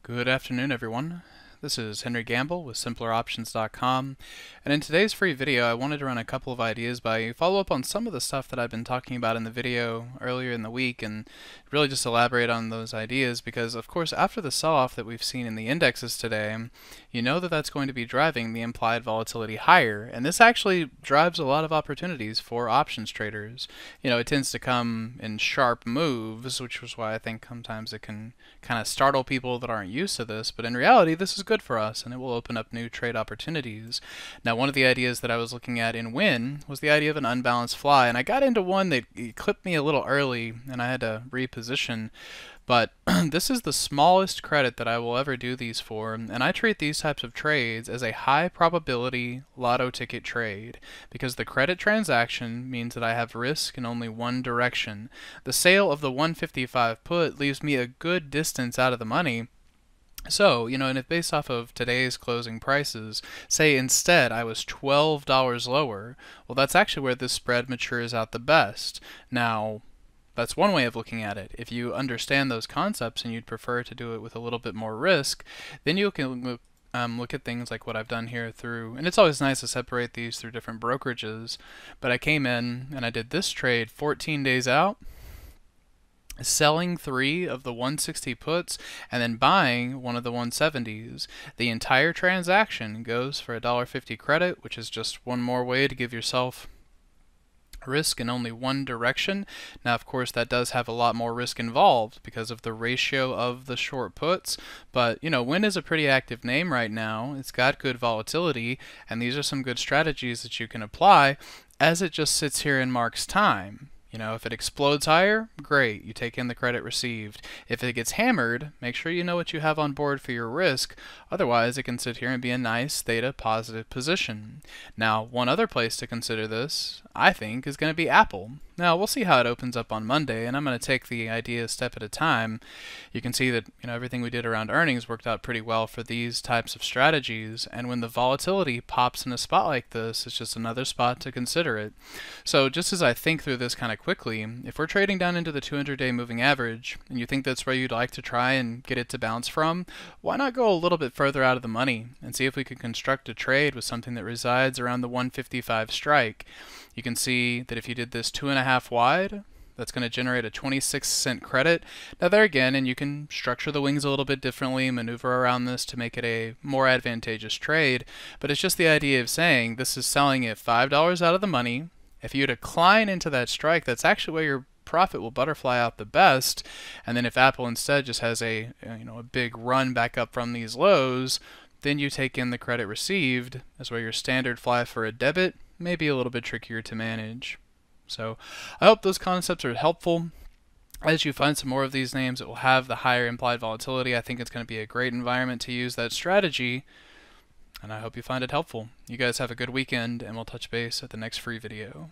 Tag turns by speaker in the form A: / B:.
A: Good afternoon, everyone. This is Henry Gambell with SimplerOptions.com, and in today's free video I wanted to run a couple of ideas by you, follow up on some of the stuff that I've been talking about in the video earlier in the week, and really just elaborate on those ideas because, of course, after the sell-off that we've seen in the indexes today, you know that that's going to be driving the implied volatility higher, and this actually drives a lot of opportunities for options traders. You know, it tends to come in sharp moves, which is why I think sometimes it can kind of startle people that aren't used to this, but in reality this is good for us and it will open up new trade opportunities. Now, one of the ideas that I was looking at in Win was the idea of an unbalanced fly, and I got into one that clipped me a little early and I had to reposition, but this is the smallest credit that I will ever do these for, and I treat these types of trades as a high probability lotto ticket trade because the credit transaction means that I have risk in only one direction. The sale of the 155 put leaves me a good distance out of the money. So, you know, and if based off of today's closing prices, say instead I was $12 lower, well, that's actually where this spread matures out the best. Now, that's one way of looking at it. If you understand those concepts and you'd prefer to do it with a little bit more risk, then you can look at things like what I've done here through, and it's always nice to separate these through different brokerages, but I came in and I did this trade 14 days out, selling 3 of the 160 puts and then buying one of the 170s. The entire transaction goes for $1.50 credit, which is just one more way to give yourself risk in only one direction. Now, of course, that does have a lot more risk involved because of the ratio of the short puts, but you know, Win is a pretty active name right now. It's got good volatility, and these are some good strategies that you can apply as it just sits here and marks time. You know, if it explodes higher, great, you take in the credit received. If it gets hammered, make sure you know what you have on board for your risk. Otherwise, it can sit here and be a nice theta positive position. Now, one other place to consider this, I think, is going to be Apple. Now, we'll see how it opens up on Monday, and I'm going to take the idea a step at a time. You can see that, you know, everything we did around earnings worked out pretty well for these types of strategies, and when the volatility pops in a spot like this, it's just another spot to consider it. So just as I think through this kind of quickly, if we're trading down into the 200-day moving average, and you think that's where you'd like to try and get it to bounce from, why not go a little bit further out of the money and see if we could construct a trade with something that resides around the 155 strike. You can see that if you did this 2.5 wide, that's going to generate a 26-cent credit. Now there again, and you can structure the wings a little bit differently, maneuver around this to make it a more advantageous trade, but it's just the idea of saying this is selling at $5 out of the money. If you decline into that strike, that's actually where your profit will butterfly out the best, and then if Apple instead just has a big run back up from these lows, then you take in the credit received as where your standard fly for a debit may be a little bit trickier to manage. So I hope those concepts are helpful. As you find some more of these names that will have the higher implied volatility, I think it's going to be a great environment to use that strategy, and I hope you find it helpful. You guys have a good weekend, and we'll touch base at the next free video.